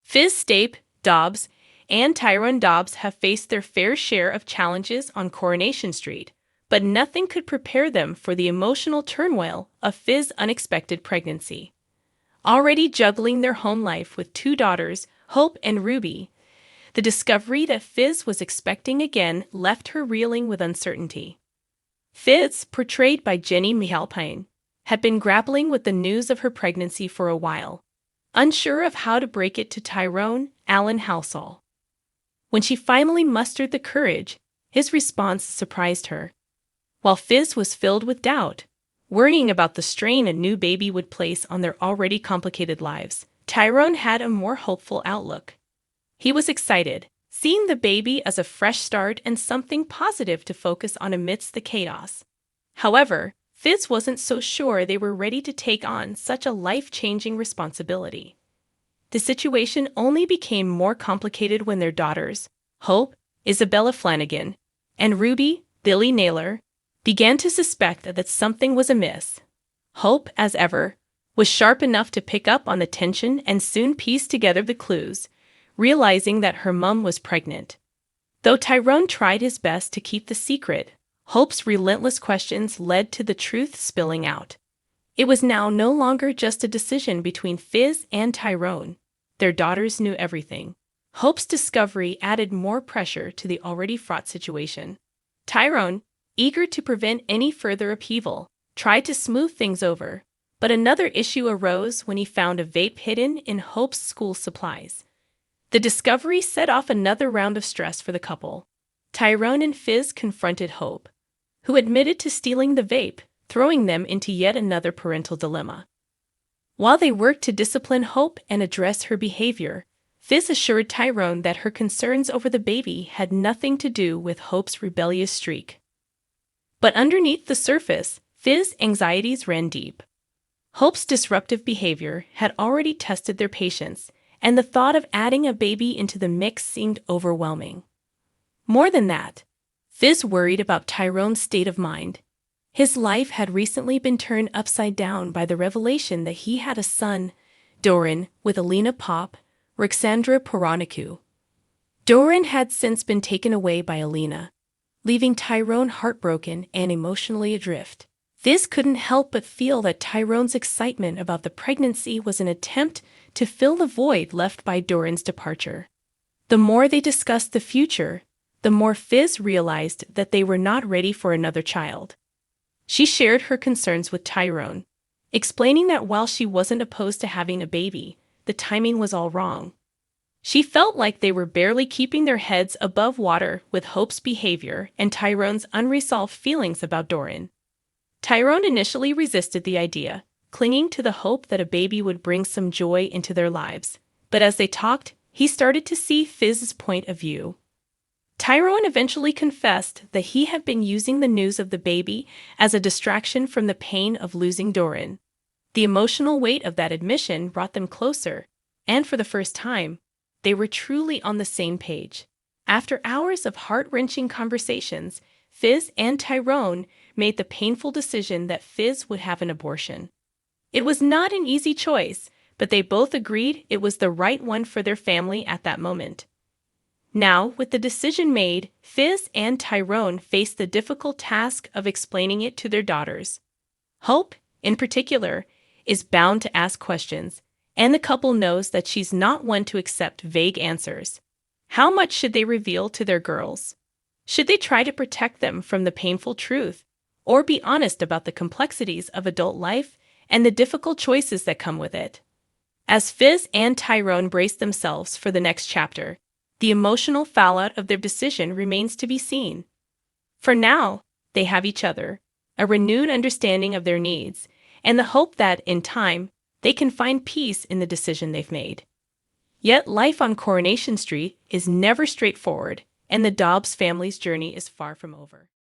Fiz Stape, Dobbs, and Tyrone Dobbs have faced their fair share of challenges on Coronation Street, but nothing could prepare them for the emotional turmoil of Fiz's unexpected pregnancy. Already juggling their home life with two daughters, Hope and Ruby, the discovery that Fiz was expecting again left her reeling with uncertainty. Fiz, portrayed by Jenny Mihalpine, had been grappling with the news of her pregnancy for a while, unsure of how to break it to Tyrone Allen Halsall. When she finally mustered the courage, his response surprised her. While Fiz was filled with doubt, worrying about the strain a new baby would place on their already complicated lives, Tyrone had a more hopeful outlook. He was excited, seeing the baby as a fresh start and something positive to focus on amidst the chaos. However, Fiz wasn't so sure they were ready to take on such a life-changing responsibility. The situation only became more complicated when their daughters, Hope, Isabella Flanagan, and Ruby, Billy Naylor, began to suspect that something was amiss. Hope, as ever, was sharp enough to pick up on the tension and soon piece together the clues, realizing that her mum was pregnant. Though Tyrone tried his best to keep the secret, Hope's relentless questions led to the truth spilling out. It was now no longer just a decision between Fiz and Tyrone. Their daughters knew everything. Hope's discovery added more pressure to the already fraught situation. Tyrone, eager to prevent any further upheaval, tried to smooth things over, but another issue arose when he found a vape hidden in Hope's school supplies. The discovery set off another round of stress for the couple. Tyrone and Fiz confronted Hope, who admitted to stealing the vape, throwing them into yet another parental dilemma. While they worked to discipline Hope and address her behavior, Fiz assured Tyrone that her concerns over the baby had nothing to do with Hope's rebellious streak. But underneath the surface, Fiz's anxieties ran deep. Hope's disruptive behavior had already tested their patience, and the thought of adding a baby into the mix seemed overwhelming. More than that, Fiz worried about Tyrone's state of mind. His life had recently been turned upside down by the revelation that he had a son, Doran, with Alina Pop, Roxandra Poronicu. Doran had since been taken away by Alina, leaving Tyrone heartbroken and emotionally adrift. Fiz couldn't help but feel that Tyrone's excitement about the pregnancy was an attempt to fill the void left by Doran's departure. The more they discussed the future, the more Fiz realized that they were not ready for another child. She shared her concerns with Tyrone, explaining that while she wasn't opposed to having a baby, the timing was all wrong. She felt like they were barely keeping their heads above water with Hope's behavior and Tyrone's unresolved feelings about Doran. Tyrone initially resisted the idea, clinging to the hope that a baby would bring some joy into their lives. But as they talked, he started to see Fiz's point of view. Tyrone eventually confessed that he had been using the news of the baby as a distraction from the pain of losing Doran. The emotional weight of that admission brought them closer, and for the first time, they were truly on the same page. After hours of heart-wrenching conversations, Fiz and Tyrone made the painful decision that Fiz would have an abortion. It was not an easy choice, but they both agreed it was the right one for their family at that moment. Now, with the decision made, Fiz and Tyrone faced the difficult task of explaining it to their daughters. Hope, in particular, is bound to ask questions, and the couple knows that she's not one to accept vague answers. How much should they reveal to their girls? Should they try to protect them from the painful truth, or be honest about the complexities of adult life and the difficult choices that come with it? As Fiz and Tyrone brace themselves for the next chapter, the emotional fallout of their decision remains to be seen. For now, they have each other, a renewed understanding of their needs, and the hope that, in time, they can find peace in the decision they've made. Yet life on Coronation Street is never straightforward, and the Dobbs family's journey is far from over.